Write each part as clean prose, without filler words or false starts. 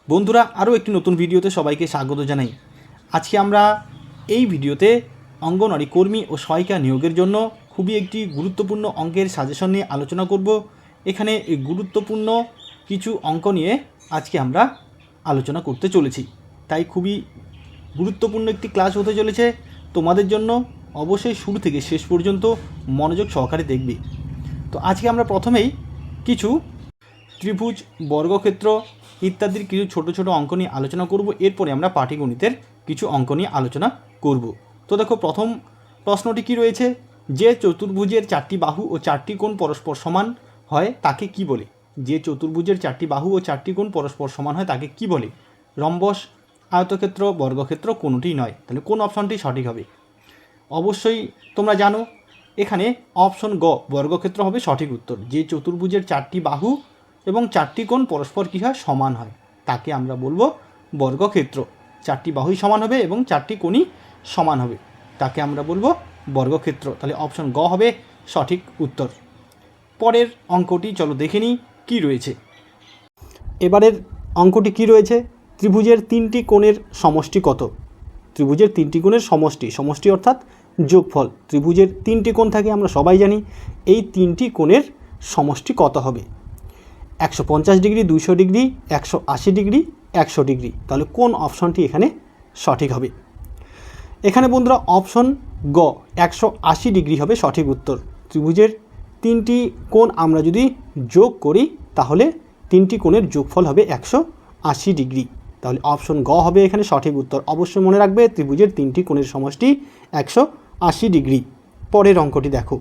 বন্ধুরা আরও একটি নতুন ভিডিওতে সবাইকে স্বাগত জানাই। আজকে আমরা এই ভিডিওতে অঙ্গনওয়াড়ি কর্মী ও সহায়িকা নিয়োগের জন্য খুবই একটি গুরুত্বপূর্ণ অঙ্কের সাজেশন নিয়ে আলোচনা করব। এখানে এই গুরুত্বপূর্ণ কিছু অঙ্ক নিয়ে আজকে আমরা আলোচনা করতে চলেছি, তাই খুবই গুরুত্বপূর্ণ একটি ক্লাস হতে চলেছে তোমাদের জন্য। অবশ্যই শুরু থেকে শেষ পর্যন্ত মনোযোগ সহকারে দেখবে। তো আজকে আমরা প্রথমেই কিছু ত্রিভুজ, বর্গক্ষেত্র ইত্যাদির কিছু ছোট ছোট অঙ্ক নিয়ে আলোচনা করব। এরপরে আমরা পাটিগণিতের কিছু অঙ্ক নিয়ে আলোচনা করব। তো দেখো, প্রথম প্রশ্নটি কি রয়েছে, যে চতুর্ভুজের চারটি বাহু ও চারটি কোণ পরস্পর সমান হয় তাকে কি বলে? যে চতুর্ভুজের চারটি বাহু ও চারটি কোণ পরস্পর সমান হয় তাকে কি বলে? রম্বস, আয়তক্ষেত্র, বর্গক্ষেত্র কোনোটিই নয়। তাহলে কোন অপশনটি সঠিক হবে? অবশ্যই তোমরা জানো এখানে অপশন গ বর্গক্ষেত্র হবে সঠিক উত্তর। যে চতুর্ভুজের চারটি বাহু এবং চারটি কোণ পরস্পর কী হয়? সমান হয়, তাকে আমরা বলবো বর্গক্ষেত্র। চারটি বাহুই সমান হবে এবং চারটি কোণই সমান হবে, তাকে আমরা বলবো বর্গক্ষেত্র। তাহলে অপশন গ হবে সঠিক উত্তর। পরের অঙ্কটি চলো দেখে নিই কী রয়েছে। এবারের অঙ্কটি কি রয়েছে, ত্রিভুজের তিনটি কোণের সমষ্টি কত? ত্রিভুজের তিনটি কোণের সমষ্টি অর্থাৎ যোগফল। ত্রিভুজের তিনটি কোণ থাকে, আমরা সবাই জানি। এই তিনটি কোণের সমষ্টি কত হবে? 150 ডিগ্রি, 200 ডিগ্রি, 180 ডিগ্রি, 100 ডিগ্রি। তাহলে কোন অপশনটি এখানে সঠিক হবে? এখানে বন্ধুরা অপশন গ 180 ডিগ্রি হবে সঠিক উত্তর। ত্রিভুজের তিনটি কোণ আমরা যদি যোগ করি তাহলে তিনটি কোণের যোগফল হবে 180 ডিগ্রি। তাহলে অপশন গ হবে এখানে সঠিক উত্তর। অবশ্যই মনে রাখবে ত্রিভুজের তিনটি কোণের সমষ্টি 180 ডিগ্রি। পরের অঙ্কটি দেখো।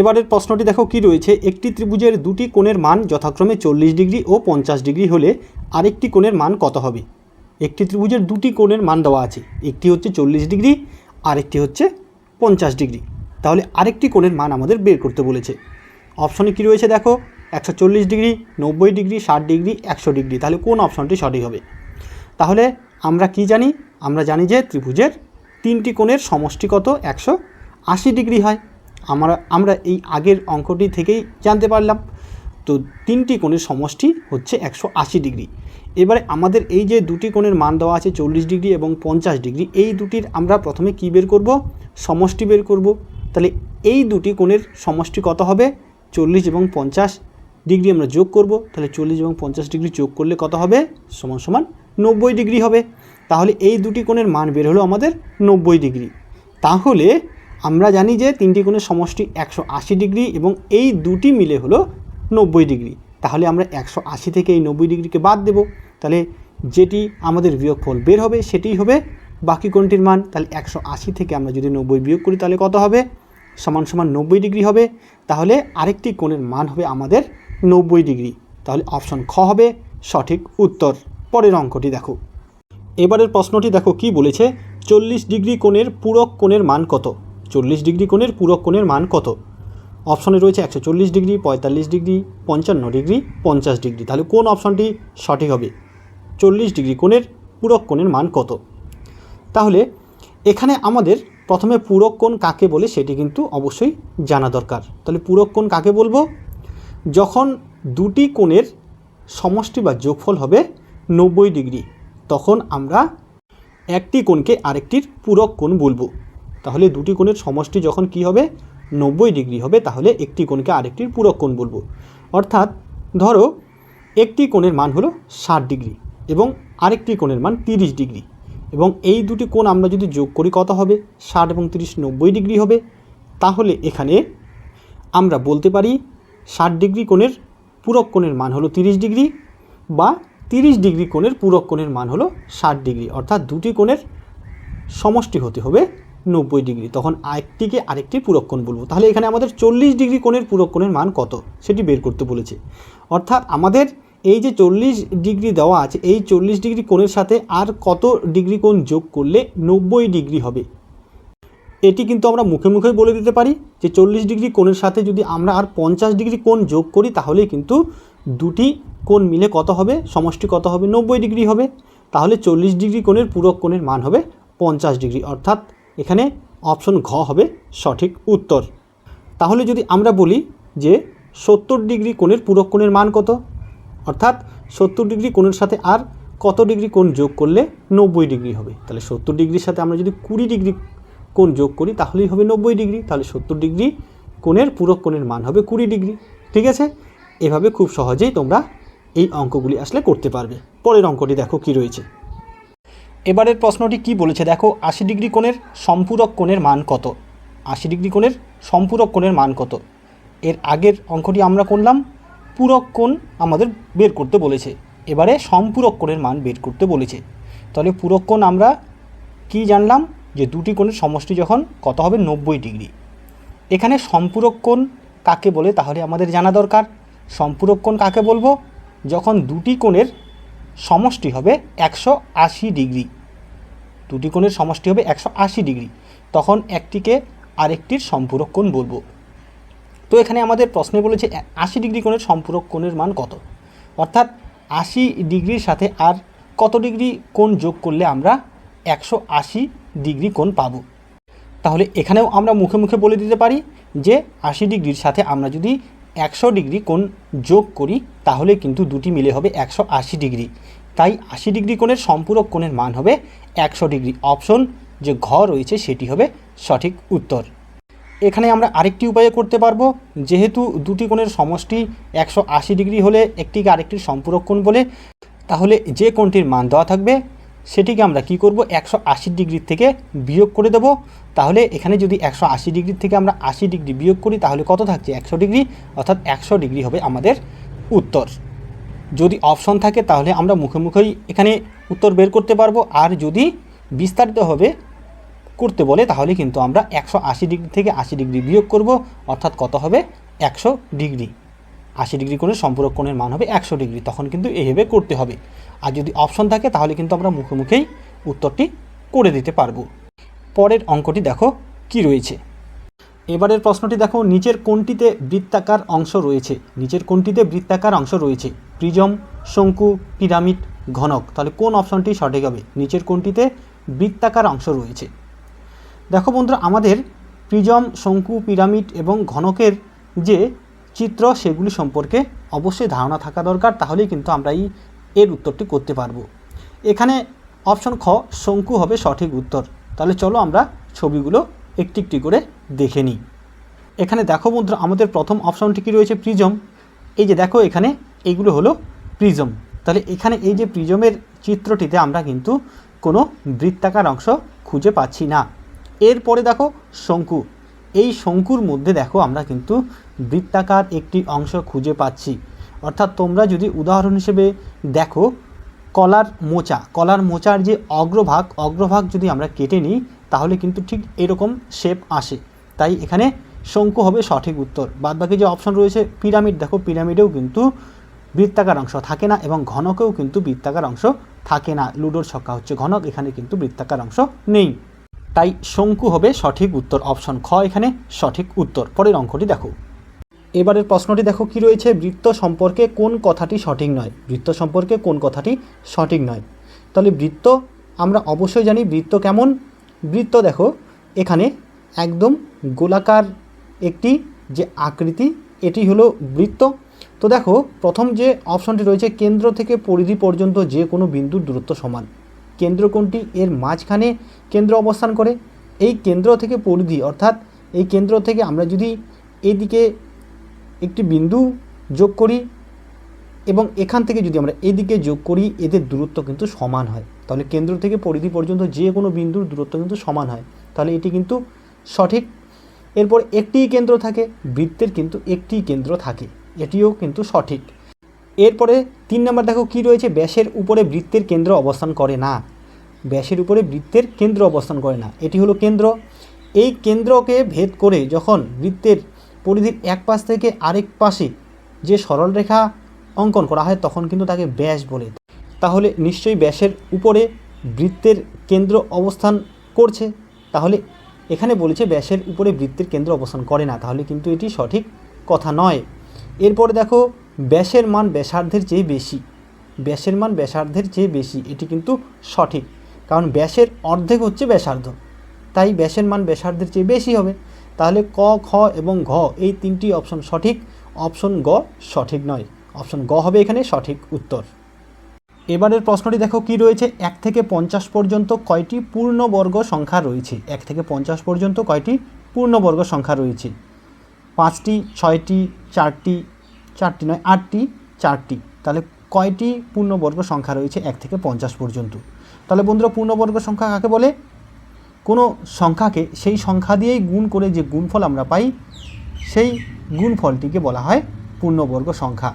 এবারের প্রশ্নটি দেখো কি রয়েছে, একটি ত্রিভুজের দুটি কোণের মান যথাক্রমে 40 ডিগ্রি ও 50 ডিগ্রি হলে আরেকটি কোণের মান কত হবে? একটি ত্রিভুজের দুটি কোণের মান দেওয়া আছে, একটি হচ্ছে 40 ডিগ্রি আরেকটি হচ্ছে 50 ডিগ্রি। তাহলে আরেকটি কোণের মান আমাদের বের করতে বলেছে। অপশনে কি রয়েছে দেখো, 140 ডিগ্রি, 90 ডিগ্রি, 60 ডিগ্রি, 100 ডিগ্রি। তাহলে কোন অপশনটি সঠিক হবে? তাহলে আমরা কি জানি? আমরা জানি যে ত্রিভুজের তিনটি কোণের সমষ্টি কত? 180 ডিগ্রি হয়। আমরা এই আগের অঙ্কটি থেকেই জানতে পারলাম। তো তিনটি কোণের সমষ্টি হচ্ছে 180 ডিগ্রি। এবারে আমাদের এই যে দুটি কোণের মান দেওয়া আছে 40 ডিগ্রি এবং 50 ডিগ্রি, এই দুটির আমরা প্রথমে কি বের করব? সমষ্টি বের করব। তাহলে এই দুটি কোণের সমষ্টি কত হবে? 40 এবং 50 ডিগ্রি আমরা যোগ করব। তাহলে 40 এবং 50 ডিগ্রি যোগ করলে কত হবে? সমান সমান 90 ডিগ্রি হবে। তাহলে এই দুটি কোণের মান বের হলো আমাদের 90 ডিগ্রি। তাহলে আমরা জানি যে তিনটি কোণের সমষ্টি 180 ডিগ্রি এবং এই দুটি মিলে হলো 90 ডিগ্রি। তাহলে আমরা 180 থেকে এই 90 ডিগ্রিকে বাদ দেব। তাহলে যেটি আমাদের বিয়োগফল বের হবে সেটিই হবে বাকি কোণটির মান। তাহলে 180 থেকে আমরা যদি 90 বিয়োগ করি তাহলে কত হবে? সমান সমান 90 ডিগ্রি হবে। তাহলে আরেকটি কোণের মান হবে আমাদের 90 ডিগ্রি। তাহলে অপশন খ হবে সঠিক উত্তর। পরের অঙ্কটি দেখো। এবারের প্রশ্নটি দেখো কি বলেছে, 40 ডিগ্রি কোণের পূরক কোণের মান কত? 40 ডিগ্রি কোণের পূরক কোণের মান কত? অপশনে রয়েছে 140 ডিগ্রি, 45 ডিগ্রি, 55 ডিগ্রি, 50 ডিগ্রি। তাহলে কোন অপশনটি সঠিক হবে? 40 ডিগ্রি কোণের পূরক কোণের মান কত? তাহলে এখানে আমাদের প্রথমে পূরক কোণ কাকে বলে সেটি কিন্তু অবশ্যই জানা দরকার। তাহলে পূরক কোণ কাকে বলবো? যখন দুটি কোণের সমষ্টি বা যোগফল হবে 90 ডিগ্রি, তখন আমরা একটি কোণকে আরেকটির পূরক কোণ বলবো। তাহলে দুটি কোণের সমষ্টি যখন কি হবে? 90 ডিগ্রি হবে, তাহলে একটি কোণকে আরেকটির পূরক কোণ বলবো। অর্থাৎ ধরো একটি কোণের মান হলো 60 ডিগ্রি এবং আরেকটি কোণের মান 30 ডিগ্রি, এবং এই দুটি কোণ আমরা যদি যোগ করি কত হবে? 60 এবং 30 90 ডিগ্রি হবে। তাহলে এখানে আমরা বলতে পারি 60 ডিগ্রি কোণের পূরক কোণের মান হলো 30 ডিগ্রি, বা 30 ডিগ্রি কোণের পূরক কোণের মান হলো 60 ডিগ্রি। অর্থাৎ দুটি কোণের সমষ্টি হতে হবে 90 ডিগ্রি, তখন একটিকে আরেকটি পূরক কোণ বলবো। তাহলে এখানে আমাদের 40 ডিগ্রি কোণের পূরক কোণের মান কত সেটি বের করতে বলেছে। অর্থাৎ আমাদের এই যে 40 ডিগ্রি দেওয়া আছে, এই 40 ডিগ্রি কোণের সাথে আর কত ডিগ্রি কোণ যোগ করলে 90 ডিগ্রি হবে, এটি কিন্তু আমরা মুখে মুখেই বলে দিতে পারি যে 40 ডিগ্রি কোণের সাথে যদি আমরা আর 50 ডিগ্রি কোণ যোগ করি তাহলে কিন্তু দুটি কোণ মিলে কত হবে? সমষ্টি কত হবে? 90 ডিগ্রি হবে। তাহলে 40 ডিগ্রি কোণের পূরক কোণের মান হবে 50 ডিগ্রি। অর্থাৎ এখানে অপশন ঘ হবে সঠিক উত্তর। তাহলে যদি আমরা বলি যে 70 ডিগ্রি কোণের পূরক কোণের মান কত? অর্থাৎ 70 ডিগ্রি কোণের সাথে আর কত ডিগ্রি কোণ যোগ করলে 90 ডিগ্রি হবে? তাহলে 70 ডিগ্রির সাথে আমরা যদি 20 ডিগ্রি কোণ যোগ করি তাহলেই হবে 90 ডিগ্রি। তাহলে 70 ডিগ্রি কোণের পূরক কোণের মান হবে 20 ডিগ্রি। ঠিক আছে, এভাবে খুব সহজেই তোমরা এই অঙ্কগুলি আসলে করতে পারবে। পরের অঙ্কটি দেখো কি রয়েছে। এবারের প্রশ্নটি কি বলেছে দেখো, 80 ডিগ্রি কোণের সম্পূরক কোণের মান কত? 80 ডিগ্রি কোণের সম্পূরক কোণের মান কত? এর আগের অঙ্কটি আমরা করলাম, পূরক কোণ আমাদের বের করতে বলেছে, এবারে সম্পূরক কোণের মান বের করতে বলেছে। তাহলে পূরক কোণ আমরা কি জানলাম, যে দুটি কোণের সমষ্টি যখন কত হবে 90 ডিগ্রি। এখানে সম্পূরক কোণ কাকে বলে তাহলে আমাদের জানা দরকার। সম্পূরক কোণ কাকে বলবো? যখন দুটি কোণের সমষ্টি হবে 180 ডিগ্রি, দুটি কোণের সমষ্টি হবে 180 ডিগ্রি, তখন একটিকে আরেকটির সম্পূরক কোণ বলবো। তো এখানে আমাদের প্রশ্নে বলেছে 80 ডিগ্রি কোণের সম্পূরক কোণের মান কত, অর্থাৎ 80 ডিগ্রির সাথে আর কত ডিগ্রি কোণ যোগ করলে আমরা 180 ডিগ্রি কোণ পাবো। তাহলে এখানেও আমরা মুখে মুখে বলে দিতে পারি যে 80 ডিগ্রির সাথে আমরা যদি 100 ডিগ্রি কোণ যোগ করি তাহলে কিন্তু দুটি মিলে হবে 180 ডিগ্রি। তাই 80 ডিগ্রি কোণের সম্পূরক কোণের মান হবে 100 ডিগ্রি। অপশন যে ঘ রয়েছে সেটি হবে সঠিক উত্তর। এখানে আমরা আরেকটি উপায়ে করতে পারবো, যেহেতু দুটি কোণের সমষ্টি 180 ডিগ্রি হলে একটিকে আরেকটির সম্পূরক কোণ বলে, তাহলে যে কোণটির মান দেওয়া থাকবে সেটিকে আমরা কি করব, 180 ডিগ্রির থেকে বিয়োগ করে দেব। তাহলে এখানে যদি 180 ডিগ্রির থেকে আমরা 80 ডিগ্রি বিয়োগ করি তাহলে কত থাকছে, 100 ডিগ্রি, অর্থাৎ 100 ডিগ্রি হবে আমাদের উত্তর। যদি অপশন থাকে তাহলে আমরা মুখে মুখেই এখানে উত্তর বের করতে পারবো, আর যদি বিস্তারিতভাবে করতে বলে তাহলে কিন্তু আমরা 180 ডিগ্রি থেকে 80 ডিগ্রি বিয়োগ করব, অর্থাৎ কত হবে, 100 ডিগ্রি। 80 ডিগ্রি কোণের সম্পূরক কোণের মান হবে 100 ডিগ্রি, তখন কিন্তু এইভাবে করতে হবে। আর যদি অপশন থাকে তাহলে কিন্তু আমরা মুখে মুখেই উত্তরটি করে দিতে পারবো। পরের অঙ্কটি দেখো কি রয়েছে। এবারের প্রশ্নটি দেখো, নিচের কোণটিতে বৃত্তাকার অংশ রয়েছে, নিচের কোণটিতে বৃত্তাকার অংশ রয়েছে, প্রিজম, শঙ্কু, পিরামিড, ঘনক। তাহলে কোন অপশনটি সঠিক হবে? নিচের কোণটিতে বৃত্তাকার অংশ রয়েছে। দেখো বন্ধুরা, আমাদের প্রিজম, শঙ্কু, পিরামিড এবং ঘনকের যে চিত্র সেগুলি সম্পর্কে অবশ্যই ধারণা থাকা দরকার, তাহলেই কিন্তু আমরা এর উত্তরটি করতে পারবো। এখানে অপশন খ শঙ্কু হবে সঠিক উত্তর। তাহলে চলো আমরা ছবিগুলো একটি একটি করে দেখে নিই। এখানে দেখো বন্ধুরা, আমাদের প্রথম অপশনটি কি রয়েছে, প্রিজম। এই যে দেখো এখানে এইগুলো হলো প্রিজম। তাহলে এখানে এই যে প্রিজমের চিত্রটিতে আমরা কিন্তু কোনো বৃত্তাকার অংশ খুঁজে পাচ্ছি না। এরপরে দেখো শঙ্কু, এই শঙ্কুর মধ্যে দেখো আমরা কিন্তু বৃত্তাকার একটি অংশ খুঁজে পাচ্ছি। অর্থাৎ তোমরা যদি উদাহরণ হিসেবে দেখো, কলার মোচার যে অগ্রভাগ যদি আমরা কেটে নিই তাহলে কিন্তু ঠিক এরকম শেপ আসে। তাই এখানে শঙ্কু হবে সঠিক উত্তর। বাদবাকি যে অপশন রয়েছে পিরামিড, দেখো পিরামিডেও কিন্তু বৃত্তাকার অংশ থাকে না এবং ঘনকেও কিন্তু বৃত্তাকার অংশ থাকে না। লুডোর ছক্কা হচ্ছে ঘনক, এখানে কিন্তু বৃত্তাকার অংশ নেই। তাই শঙ্কু হবে সঠিক উত্তর, অপশন খ এখানে সঠিক উত্তর। পরের অঙ্কটি দেখো। এবারের প্রশ্নটি দেখো কি রয়েছে, বৃত্ত সম্পর্কে কোন কথাটি সঠিক নয়? বৃত্ত সম্পর্কে কোন কথাটি সঠিক নয়? তাহলে বৃত্ত আমরা অবশ্যই জানি বৃত্ত কেমন। বৃত্ত দেখো এখানে একদম গোলাকার একটি যে আকৃতি, এটি হলো বৃত্ত। তো দেখো প্রথম যে অপশনটি রয়েছে, কেন্দ্র থেকে পরিধি পর্যন্ত যে কোনো বিন্দুর দূরত্ব সমান। কেন্দ্র কোনটি? এর মাঝখানে কেন্দ্র অবস্থান করে। এই কেন্দ্র থেকে পরিধি, অর্থাৎ এই কেন্দ্র থেকে আমরা যদি এইদিকে একটি বিন্দু যোগ করি এবং এখান থেকে যদি আমরা এদিকে যোগ করি, এদের দূরত্ব কিন্তু সমান হয়। তাহলে কেন্দ্র থেকে পরিধি পর্যন্ত যে কোনো বিন্দুর দূরত্ব কিন্তু সমান হয়, তাহলে এটি কিন্তু সঠিক। এরপর একটিই কেন্দ্র থাকে, বৃত্তের কিন্তু একটিই কেন্দ্র থাকে, এটিও কিন্তু সঠিক। এরপরে 3 নম্বর দেখো কি রয়েছে, ব্যাসের উপরে বৃত্তের কেন্দ্র অবস্থান করে না। ব্যাসের উপরে বৃত্তের কেন্দ্র অবস্থান করে না, এটি হলো কেন্দ্র। এই কেন্দ্রকে ভেদ করে যখন বৃত্তের পরিধির এক পাশ থেকে আরেক পাশে যে সরলরেখা অঙ্কন করা হয় তখন কিন্তু তাকে ব্যাস বলে। তাহলে নিশ্চয়ই ব্যাসের উপরে বৃত্তের কেন্দ্র অবস্থান করছে, তাহলে এখানে বলেছে ব্যাসের উপরে বৃত্তের কেন্দ্র অবস্থান করে না, তাহলে কিন্তু এটি সঠিক কথা নয়। এরপরে দেখো ব্যাসের মান ব্যাসার্ধের চেয়ে বেশি। ব্যাসের মান ব্যাসার্ধের চেয়ে বেশি, এটি কিন্তু সঠিক, কারণ ব্যাসের অর্ধেক হচ্ছে ব্যাসার্ধ, তাই ব্যাসের মান ব্যাসার্ধের চেয়ে বেশি হবে। তাহলে ক, খ এবং ঘ এই 3টি অপশন সঠিক, অপশন গ সঠিক নয়। অপশন গ হবে এখানে সঠিক উত্তর। এবারের প্রশ্নটি দেখো কি রয়েছে, 1 থেকে 50 পর্যন্ত কয়টি পূর্ণবর্গ সংখ্যা রয়েছে? 1 থেকে 50 পর্যন্ত কয়টি পূর্ণবর্গ সংখ্যা রয়েছে? 5টি, 6টি, 4টি, 4টি নয় 8টি, 4টি। তাহলে কয়টি পূর্ণবর্গ সংখ্যা রয়েছে 1 থেকে 50 পর্যন্ত? তাহলে বন্ধুরা পূর্ণবর্গ সংখ্যা কাকে বলে? কোনো সংখ্যাকে সেই সংখ্যা দিয়েই গুণ করে যে গুণফল আমরা পাই সেই গুণফলটিকে বলা হয় পূর্ণবর্গ সংখ্যা।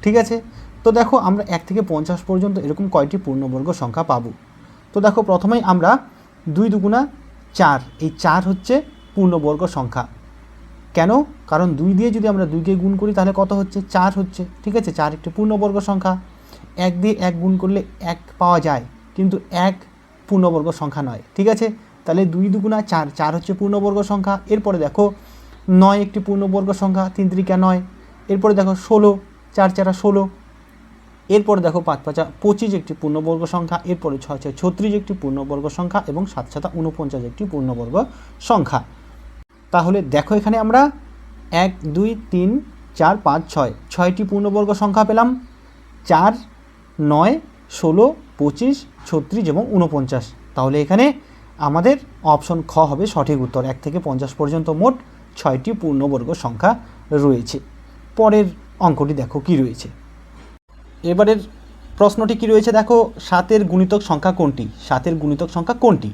ঠিক আছে, তো দেখো আমরা 1 থেকে 50 পর্যন্ত এরকম কয়টি পূর্ণবর্গ সংখ্যা পাবো। তো দেখো প্রথমেই আমরা 2 দুগুণা 4, এই 4 হচ্ছে পূর্ণবর্গ সংখ্যা। কেন? কারণ 2 দিয়ে যদি আমরা 2কে গুণ করি তাহলে কত হচ্ছে? 4 হচ্ছে। ঠিক আছে, 4 একটি পূর্ণবর্গ সংখ্যা। 1 দিয়ে 1 গুণ করলে 1 পাওয়া যায়, কিন্তু 1 পূর্ণবর্গ সংখ্যা নয়। ঠিক আছে, তাহলে 2 দুগুণা 4, 4 হচ্ছে পূর্ণবর্গ সংখ্যা। এরপরে দেখো 9 একটি পূর্ণবর্গ সংখ্যা, 3 3 9। এরপরে দেখো 16, 4 4 16। এরপরে দেখো 5 5 25 একটি পূর্ণবর্গ সংখ্যা। এরপরে 6 6 36 একটি পূর্ণবর্গ সংখ্যা এবং 7 7 49 একটি পূর্ণবর্গ সংখ্যা। তাহলে দেখো এখানে আমরা 1 2 3 4 5 6 6টি পূর্ণবর্গ সংখ্যা পেলাম। 4 9 16 25 36 এবং 49। তাহলে এখানে আমাদের অপশন খ হবে সঠিক উত্তর। 1 থেকে 50 পর্যন্ত মোট 6টি পূর্ণবর্গ সংখ্যা রয়েছে। পরের অঙ্কটি দেখো কি রয়েছে। এবারের প্রশ্নটি কি রয়েছে দেখো, 7-এর গুণিতক সংখ্যা কোনটি? 7-এর গুণিতক সংখ্যা কোনটি?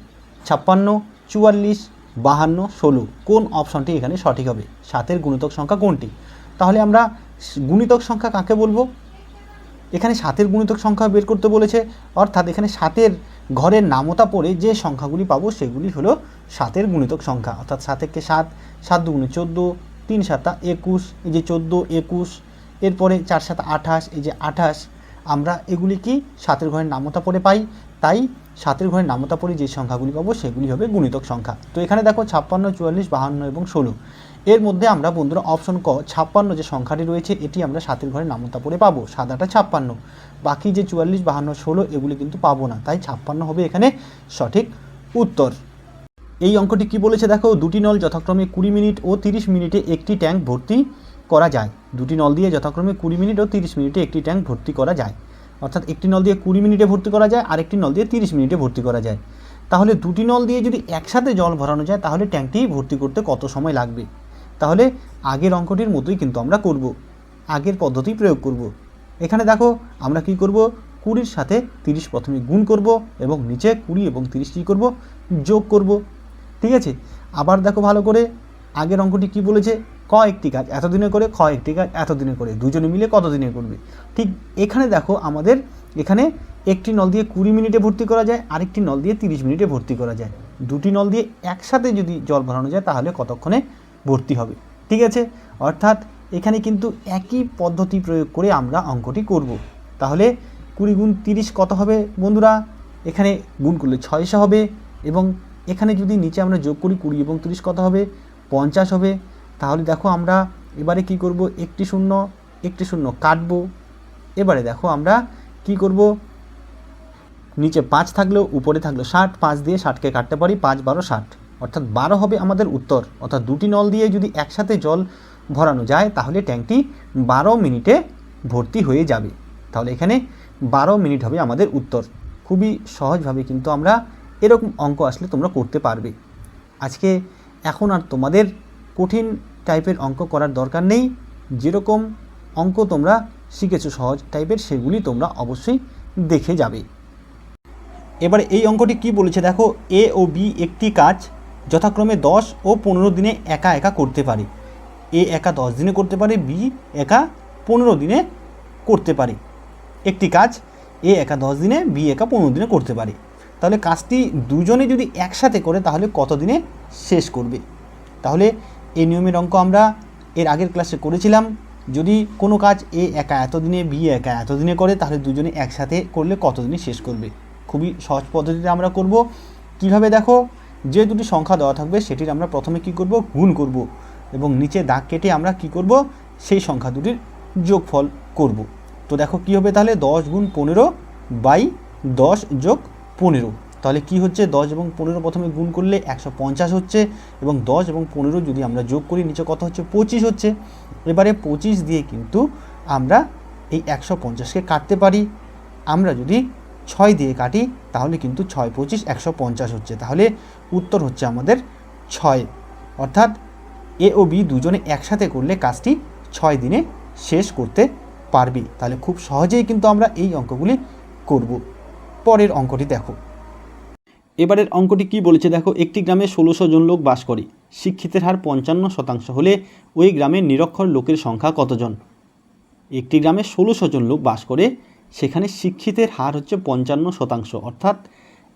56, 44, 52, 16। কোন অপশনটি এখানে সঠিক হবে? 7-এর গুণিতক সংখ্যা কোনটি? তাহলে আমরা গুণিতক সংখ্যা কাকে বলবো? এখানে 7-এর গুণিতক সংখ্যা বের করতে বলেছে, অর্থাৎ এখানে 7-এর ঘরের নামতা পড়ে যে সংখ্যাগুলি পাবো সেগুলি হলো 7-এর গুণিতক সংখ্যা। অর্থাৎ 7 একে 7, 7 দুগুণে 14, 3 7 21, এই যে 14 21। এরপরে 4 7 28, এই যে 28। আমরা এগুলি কি 7-এর ঘরের নামতা পড়ে পাই, তাই 7-এর ঘরের নামতা পড়ে যে সংখ্যাগুলি পাবো সেগুলি হবে গুণিতক সংখ্যা। তো এখানে দেখো 56, 44, 52 এবং 16। এর মধ্যে আমরা বন্ধুরা অপশন ক 56 যে সংখ্যাটি রয়েছে এটি আমরা 7-এর ঘরে নামতা পড়ে পাবো, 7 8 56। বাকি যে 44, 52, 16 এগুলি কিন্তু পাবো না, তাই 56 হবে এখানে সঠিক উত্তর। এই অঙ্কটি কি বলেছে দেখো, দুটি নল যথাক্রমে 20 মিনিট ও 30 মিনিটে একটি ট্যাঙ্ক ভর্তি করা যায়। দুটি নল দিয়ে যথাক্রমে 20 মিনিট ও 30 মিনিটে একটি ট্যাঙ্ক ভর্তি করা যায়। অর্থাৎ একটি নল দিয়ে 20 মিনিটে ভর্তি করা যায় আর একটি নল দিয়ে 30 মিনিটে ভর্তি করা যায়। তাহলে দুটি নল দিয়ে যদি একসাথে জল ভরানো যায় তাহলে ট্যাঙ্কটি ভর্তি করতে কত সময় লাগবে? তাহলে আগের অঙ্কটির মতোই কিন্তু আমরা করব, আগের পদ্ধতি প্রয়োগ করব। এখানে দেখো আমরা কি করব, 20-র সাথে 30 প্রথমে গুণ করব এবং নিচে 20 এবং 30 কী করব, যোগ করব। ঠিক আছে, আবার দেখো ভালো করে, আগের অঙ্কটি কি বলেছে, ক একটি কাজ এতদিনে করে, খ একটি কাজ এতদিনে করে, দুজনে মিলে কত দিনে করবে। ঠিক এখানে দেখো আমাদের এখানে একটি নল দিয়ে 20 মিনিটে ভর্তি করা যায়, আরেকটি নল দিয়ে 30 মিনিটে ভর্তি করা যায়। দুটি নল দিয়ে একসাথে যদি জল ভরানো যায় তাহলে কতক্ষণে ভর্তি হবে। ঠিক আছে, অর্থাৎ এখানে কিন্তু একই পদ্ধতি প্রয়োগ করে আমরা অঙ্কটি করব। তাহলে 20 গুণ 30 কত হবে বন্ধুরা? এখানে গুণ করলে 600 হবে, এবং এখানে যদি নিচে আমরা যোগ করি 20 এবং 30 কত হবে? 50 হবে। তাহলে দেখো আমরা এবারে কি করব, একটি শূন্য কাটবো। এবারে দেখো আমরা কি করব, নিচে 5 থাকলেও উপরে থাকলো 60, 5 দিয়ে 60কে কাটতে পারি, 5 12 60, অর্থাৎ 12 হবে আমাদের উত্তর। অর্থাৎ দুটি নল দিয়ে যদি একসাথে জল ভরানো যায় তাহলে ট্যাঙ্কটি 12 মিনিটে ভর্তি হয়ে যাবে। তাহলে এখানে 12 মিনিট হবে আমাদের উত্তর। খুবই সহজভাবে কিন্তু আমরা এরকম অঙ্ক আসলে তোমরা করতে পারবে। আজকে এখন আর তোমাদের কঠিন টাইপের অঙ্ক করার দরকার নেই, যেরকম অঙ্ক তোমরা শিখেছো সহজ টাইপের সেগুলি তোমরা অবশ্যই দেখে যাবে। এবারে এই অঙ্কটি কি বলেছে দেখো, এ ও বি একটি কাজ যথাক্রমে 10 ও 15 দিনে একা একা করতে পারে। এ একা 10 দিনে করতে পারে, বি একা 15 দিনে করতে পারে। একটি কাজ এ একা 10 দিনে, বি একা 15 দিনে করতে পারে। তাহলে কাজটি দুজনে যদি একসাথে করে তাহলে কত দিনে শেষ করবে? তাহলে এই নিয়মের অঙ্ক আমরা এর আগের ক্লাসে করেছিলাম। যদি কোনো কাজ এ একা এত দিনে, বি একা এত দিনে করে তাহলে দুজনে একসাথে করলে কত দিনে শেষ করবে? খুবই সহজ পদ্ধতিতে আমরা করব। কিভাবে দেখো, যে দুটি সংখ্যা দেওয়া থাকবে সেটির আমরা প্রথমে কি করব, গুণ করব, এবং নিচে দাগ কেটে আমরা কি করব, সেই সংখ্যা দুটির যোগফল করব। তো দেখো কি হবে তাহলে, 10 গুণ 15 বাই 10 যোগ 15। তাহলে কি হচ্ছে, 10 এবং 15 প্রথমে গুণ করলে 150 হচ্ছে, এবং 10 এবং 15 যদি আমরা যোগ করি নিচে কত হচ্ছে, 25 হচ্ছে। এবারে 25 দিয়ে কিন্তু আমরা এই 150কে কাটতে পারি। আমরা যদি 6 দিয়ে কাটি তাহলে কিন্তু 6 25 150 হচ্ছে। তাহলে উত্তর হচ্ছে আমাদের 6। অর্থাৎ এ ও বি দুজনে একসাথে করলে কাজটি 6 দিনে শেষ করতে পারবি। তাহলে খুব সহজেই কিন্তু আমরা এই অঙ্কগুলি করব। পরের অঙ্কটি দেখো। এবারের অঙ্কটি কি বলেছে দেখো, একটি গ্রামে 1600 জন লোক বাস করে, শিক্ষিতের হার 55% হলে ওই গ্রামের নিরক্ষর লোকের সংখ্যা কতজন? একটি গ্রামে 1600 জন লোক বাস করে, সেখানে শিক্ষিতের হার হচ্ছে 55%, অর্থাৎ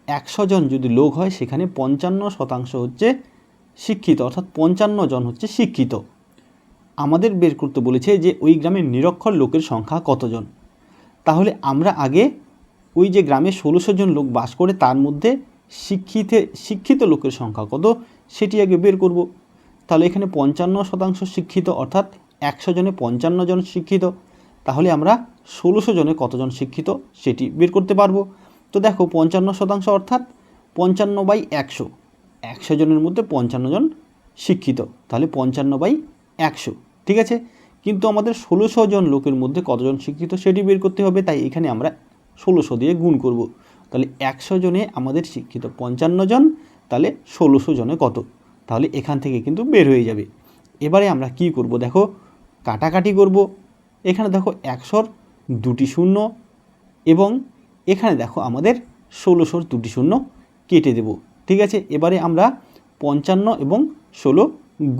100 জন যদি লোক হয় সেখানে 55% হচ্ছে শিক্ষিত, অর্থাৎ 55 জন হচ্ছে শিক্ষিত। আমাদের বের করতে বলেছে যে ওই গ্রামের নিরক্ষর লোকের সংখ্যা কতজন। তাহলে আমরা আগে ওই যে গ্রামে 1600 জন লোক বাস করে তার মধ্যে শিক্ষিত লোকের সংখ্যা কত সেটি আগে বের করব। তাহলে এখানে 55% শিক্ষিত, অর্থাৎ 100 জনে 55 জন শিক্ষিত। তাহলে আমরা 1600 জনে কতজন শিক্ষিত সেটি বের করতে পারবো। তো দেখো 55% অর্থাৎ 55/100, 100 জনের মধ্যে 55 জন শিক্ষিত, তাহলে 55/100। ঠিক আছে, কিন্তু আমাদের 1600 জন লোকের মধ্যে কতজন শিক্ষিত সেটি বের করতে হবে, তাই এখানে আমরা 1600 দিয়ে গুণ করব। তাহলে 100 জনে আমাদের শিক্ষিত 55 জন, তাহলে 1600 জনে কত, তাহলে এখান থেকে কিন্তু বের হয়ে যাবে। এবারে আমরা কি করব দেখো, কাটাকাটি করব। এখানে দেখো 100-র 2টি শূন্য এবং এখানে দেখো আমাদের 1600-র 2টি শূন্য কেটে দেব। ঠিক আছে, এবারে আমরা 55 এবং 16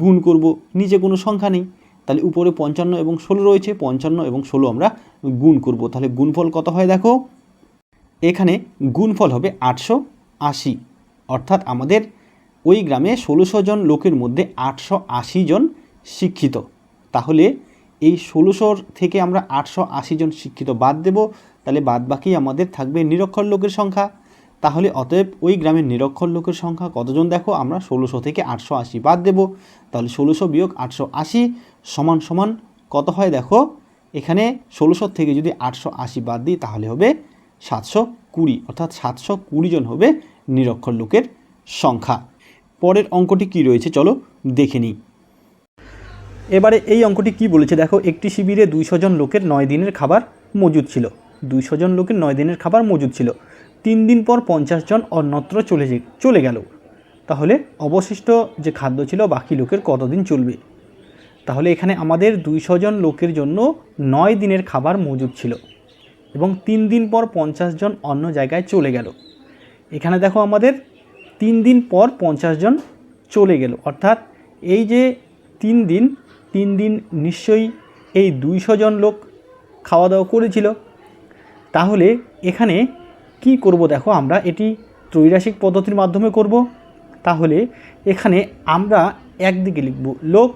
গুণ করব। নিচে কোনো সংখ্যা নেই, তাহলে উপরে 55 এবং 16 রয়েছে, 55 এবং 16 আমরা গুণ করব। তাহলে গুণফল কত হয় দেখো, এখানে গুণফল হবে 880, অর্থাৎ আমাদের ওই গ্রামে 1600 জন লোকের মধ্যে 880 জন শিক্ষিত। তাহলে এই 1600 থেকে আমরা 880 জন শিক্ষিত বাদ দেব, তাহলে বাদ বাকি আমাদের থাকবে নিরক্ষর লোকের সংখ্যা। তাহলে অতএব ওই গ্রামের নিরক্ষর লোকের সংখ্যা কতজন দেখো, আমরা 1600 থেকে 880 বাদ দেব। তাহলে 1600 বিয়োগ 880 সমান সমান কত হয় দেখো, এখানে 1600 থেকে যদি 880 বাদ দিই তাহলে হবে 720, অর্থাৎ 720 জন হবে নিরক্ষর লোকের সংখ্যা। পরের অঙ্কটি কি রয়েছে চলো দেখে নিই। এবারে এই অঙ্কটি কি বলেছে দেখো, একটি শিবিরে 200 জন লোকের 9 দিনের খাবার মজুদ ছিল। 200 জন লোকের 9 দিনের খাবার মজুদ ছিল। 3 দিন পর 50 জন অন্যত্র চলে গেল। তাহলে অবশিষ্ট যে খাদ্য ছিল বাকি লোকের কতদিন চলবে? তাহলে এখানে আমাদের 200 জন লোকের জন্য 9 দিনের খাবার মজুদ ছিল এবং 3 দিন পর 50 জন অন্য জায়গায় চলে গেল। এখানে দেখো আমাদের 3 দিন পর 50 জন চলে গেল, অর্থাৎ এই যে 3 দিন নিশ্চয়ই এই 200 জন লোক খাওয়া দাওয়া করেছিল। তাহলে এখানে কি করব দেখো, আমরা এটি ত্রৈরাশিক পদ্ধতির মাধ্যমে করব। তাহলে এখানে আমরা একদিকে লিখব লোক,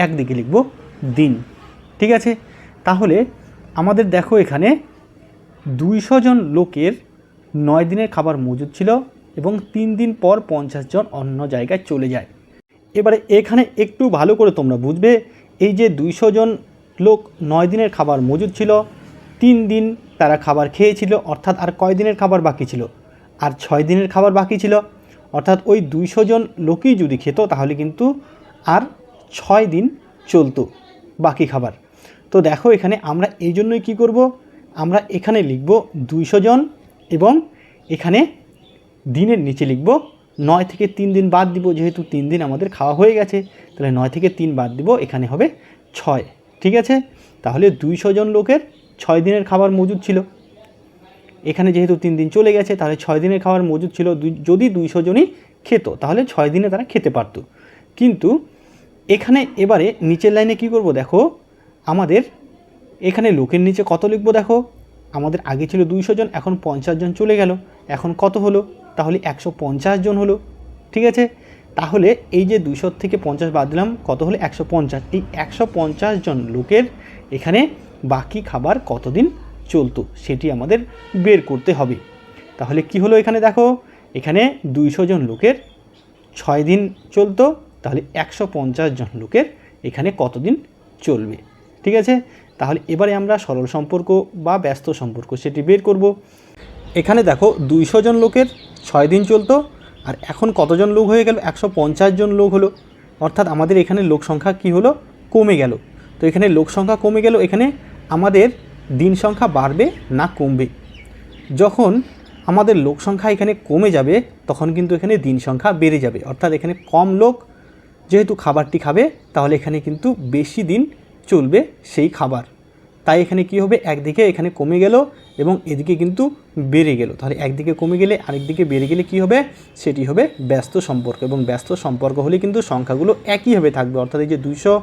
একদিকে লিখব দিন। ঠিক আছে, তাহলে আমাদের দেখো এখানে 200 জন লোকের 9 দিনের খাবার মজুদ ছিল এবং 3 দিন পর 50 জন অন্য জায়গায় চলে যায়। এবারে এখানে একটু ভালো করে তোমরা বুঝবে, এই যে 200 জন লোক 9 দিনের খাবার মজুদ ছিল, 3 দিন তারা খাবার খেয়েছিল, অর্থাৎ আর কয় দিনের খাবার বাকি ছিল? আর 6 দিনের খাবার বাকি ছিল। অর্থাৎ ওই 200 জন লোকই যদি খেত তাহলে কিন্তু আর 6 দিন চলতো বাকি খাবার। তো দেখো এখানে আমরা এই জন্যই কী করব, আমরা এখানে লিখব 200 জন এবং এখানে দিনের নিচে লিখব 9 থেকে 3 দিন বাদ দিব, যেহেতু 3 দিন আমাদের খাওয়া হয়ে গেছে, তাহলে 9 থেকে 3 বাদ দিব, এখানে হবে 6। ঠিক আছে, তাহলে 200 জন লোকের 6 দিনের খাবার মজুদ ছিল। এখানে যেহেতু 3 দিন চলে গেছে তাহলে 6 দিনের খাবার মজুদ ছিল। যদি 200 জনই খেত তাহলে 6 দিনে তারা খেতে পারত। কিন্তু এখানে এবারে নিচের লাইনে কি করব দেখো, আমাদের এখানে লোকের নিচে কত লিখব দেখো, আমাদের আগে ছিল 200 জন, এখন 50 জন চলে গেল, এখন কত হলো? তাহলে 150 জন হলো। ঠিক আছে, তাহলে এই যে 200 থেকে 50 বাদ দিলাম, কত হলো? 150। এই 150 জন লোকের এখানে বাকি খাবার কতদিন চলতো সেটি আমাদের বের করতে হবে। তাহলে কি হলো এখানে দেখো, এখানে 200 জন লোকের 6 দিন চলতো, তাহলে 150 জন লোকের এখানে কতদিন চলবে। ঠিক আছে, তাহলে এবারে আমরা সরল সম্পর্ক বা ব্যস্ত সম্পর্ক সেটি বের করব। এখানে দেখো 200 জন লোকের 6 দিন চলতো, আর এখন কতজন লোক হয়ে গেল? 150 জন লোক হলো, অর্থাৎ আমাদের এখানে লোক সংখ্যা কি হলো? কমে গেল। তো এখানে লোক সংখ্যা কমে গেল, এখানে আমাদের দিন সংখ্যা বাড়বে না কমবে? যখন আমাদের লোক সংখ্যা এখানে কমে যাবে তখন কিন্তু এখানে দিন সংখ্যা বেড়ে যাবে, অর্থাৎ এখানে কম লোক যেহেতু খাবারটি খাবে তাহলে এখানে কিন্তু বেশি দিন চলবে সেই খাবার। তাই এখানে কি হবে, একদিকে এখানে কমে গেল এবং এদিকে কিন্তু বেড়ে গেল। তাহলে একদিকে কমে গেলে আরেকদিকে বেড়ে গেলে কি হবে, সেটি হবে ব্যস্ত সম্পর্ক। এবং ব্যস্ত সম্পর্ক হলে কিন্তু সংখ্যাগুলো একইভাবে থাকবে, অর্থাৎ এই যে 200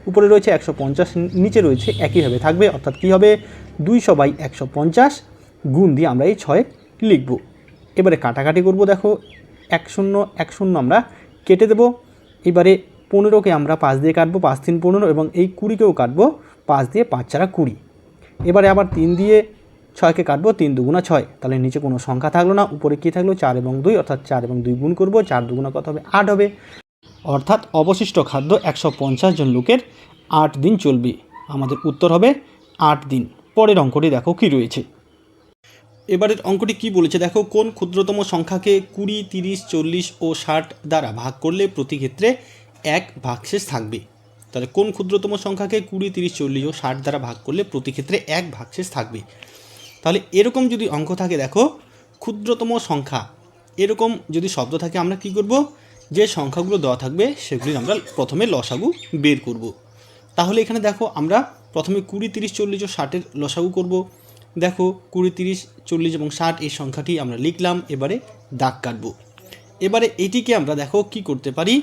উপরে রয়েছে 150 নিচে রয়েছে একইভাবে থাকবে। অর্থাৎ কী হবে, 200/150 গুণ দিয়ে আমরা এই 6 লিখব। এবারে কাটাকাটি করব। দেখো 1 0 1 0 আমরা কেটে দেব। এবারে 15কে আমরা 5 দিয়ে কাটবো, 5 3 15 এবং এই 20কেও কাটবো 5 দিয়ে, 5 4 20। এবারে আবার 3 দিয়ে 6কে কাটবো, 3 2 6। তাহলে নিচে কোনো সংখ্যা থাকলো না, উপরে কী থাকলো 4 এবং 2, অর্থাৎ 4 এবং 2 গুণ করবো, 4 2 কত হবে 8 হবে। অর্থাৎ অবশিষ্ট খাদ্য 150 জন লোকের 8 দিন চলবে। আমাদের উত্তর হবে 8 দিন। পরের অঙ্কটি দেখো কি রয়েছে। এবারের অঙ্কটি কি বলেছে দেখো, কোন ক্ষুদ্রতম সংখ্যাকে 20 30 40 ও 60 দ্বারা ভাগ করলে প্রতি ক্ষেত্রে 1 ভাগশেষ থাকবে। তাহলে কোন ক্ষুদ্রতম সংখ্যাকে 20 30 40 ও 60 দ্বারা ভাগ করলে প্রতি ক্ষেত্রে 1 ভাগশেষ থাকবে। তাহলে এরকম যদি অঙ্ক থাকে, দেখো ক্ষুদ্রতম সংখ্যা এরকম যদি শব্দ থাকে, আমরা কি করব, যে সংখ্যাগুলো দেওয়া থাকবে সেগুলি আমরা প্রথমে লসাগু বের করব। তাহলে এখানে দেখো আমরা প্রথমে 20 30 40 ও 60-এর লসাগু করব। দেখো 20 30 40 এবং 60 এই সংখ্যাটি আমরা লিখলাম, এবারে দাগ কাটব। এবারে এটিকে আমরা দেখো কি করতে পারি,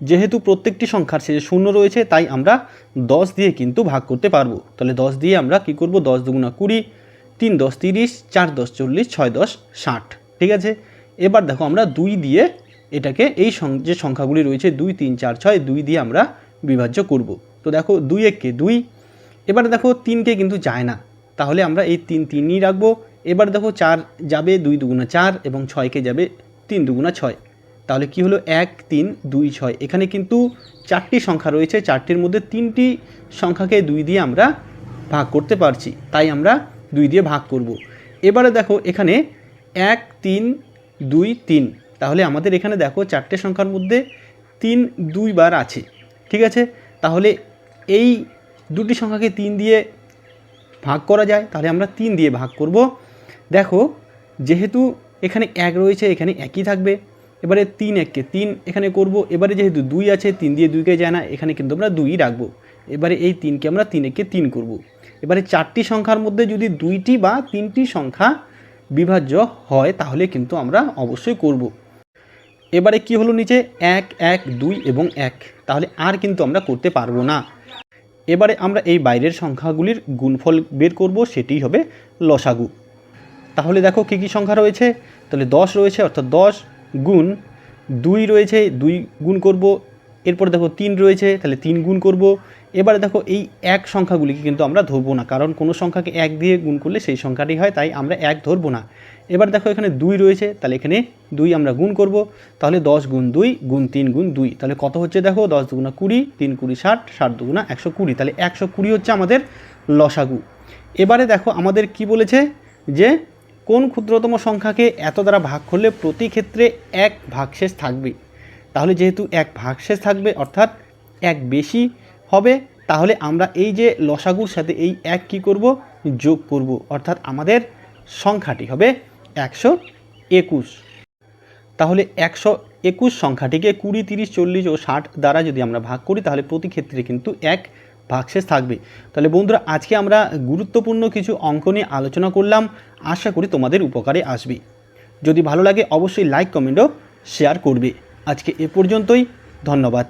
যেহেতু প্রত্যেকটি সংখ্যার শেষে 0 রয়েছে তাই আমরা 10 দিয়ে কিন্তু ভাগ করতে পারবো। তাহলে 10 দিয়ে আমরা কি করব, 10 2 20, 3 10 30, 4 10 40, 6 10 60। ঠিক আছে, এবার দেখো আমরা 2 দিয়ে এটাকে এই যে সংখ্যাগুলি রয়েছে 2 3 4 6, 2 দিয়ে আমরা বিভাজ্য করব। তো দেখো 2 1কে 2, এবারে দেখো 3কে কিন্তু যায় না, তাহলে আমরা এই 3 3ই রাখবো। এবার দেখো 4 যাবে, 2 2 4 এবং 6কে যাবে 3 2 6। তাহলে কি হলো 1 3 2 6। এখানে কিন্তু 4টি সংখ্যা রয়েছে, 4টির মধ্যে 3টি সংখ্যাকে 2 দিয়ে আমরা ভাগ করতে পারছি, তাই আমরা 2 দিয়ে ভাগ করব। এবারে দেখো এখানে 1 3 2 3, তাহলে আমাদের এখানে দেখো 4টে সংখ্যার মধ্যে 3 2 বার আছে। ঠিক আছে, তাহলে এই দুটি সংখ্যাকে 3 দিয়ে ভাগ করা যায়, তাহলে আমরা 3 দিয়ে ভাগ করব। দেখো যেহেতু এখানে 1 রয়েছে এখানে একই থাকবে। এবারে 3 1কে 3 এখানে করব। এবারে যেহেতু 2 আছে 3 দিয়ে 2কে যায় না, এখানে কিন্তু আমরা 2ই রাখবো। এবারে এই 3কে আমরা 3 1কে 3 করব। এবারে 4টি সংখ্যার মধ্যে যদি 2টি বা 3টি সংখ্যা বিভাজ্য হয় তাহলে কিন্তু আমরা অবশ্যই করব। এবারে কি হলো, নিচে 1 1 2 এবং 1, তাহলে আর কিন্তু আমরা করতে পারবো না। এবারে আমরা এই বাইরের সংখ্যাগুলির গুণফল বের করব, সেটি হবে লসাগু। তাহলে দেখো কী কী সংখ্যা রয়েছে, তাহলে 10 রয়েছে, অর্থাৎ 10 গুণ 2 রয়েছে, 2 গুণ করব। এরপর দেখো 3 রয়েছে, তাহলে 3 গুণ করব। এবারে দেখো এই 1 সংখ্যাগুলিকে কিন্তু আমরা ধরবো না, কারণ কোনো সংখ্যাকে 1 দিয়ে গুণ করলে সেই সংখ্যাটি হয়, তাই আমরা 1 ধরবো না। এবার দেখো এখানে 2 রয়েছে, তাহলে এখানে 2 আমরা গুণ করব। তাহলে 10 গুণ 2 গুণ 3 গুণ 2, তাহলে কত হচ্ছে দেখো 10 2 20, 3 20 60, 60 2 120, তাহলে 120 হচ্ছে আমাদের লসাগু। এবারে দেখো আমাদের কি বলেছে, যে কোন ক্ষুদ্রতম সংখ্যাকে এত দ্বারা ভাগ করলে প্রতি ক্ষেত্রে 1 ভাগশেষ থাকবে। তাহলে যেহেতু 1 ভাগশেষ থাকবে অর্থাৎ 1 বেশি হবে, তাহলে আমরা এই যে লসাগুর সাথে এই 1 কী করব, যোগ করব, অর্থাৎ আমাদের সংখ্যাটি হবে 121। তাহলে 121 সংখ্যাটিকে 20 30 40 ও 60 দ্বারা যদি আমরা ভাগ করি তাহলে প্রতি ক্ষেত্রে কিন্তু 1 ভাগশেষ থাকবে। তাহলে বন্ধুরা আজকে আমরা গুরুত্বপূর্ণ কিছু অঙ্ক নিয়ে আলোচনা করলাম, আশা করি তোমাদের উপকারে আসবে। যদি ভালো লাগে অবশ্যই লাইক কমেন্ট ও শেয়ার করবে। আজকে এ পর্যন্তই, ধন্যবাদ।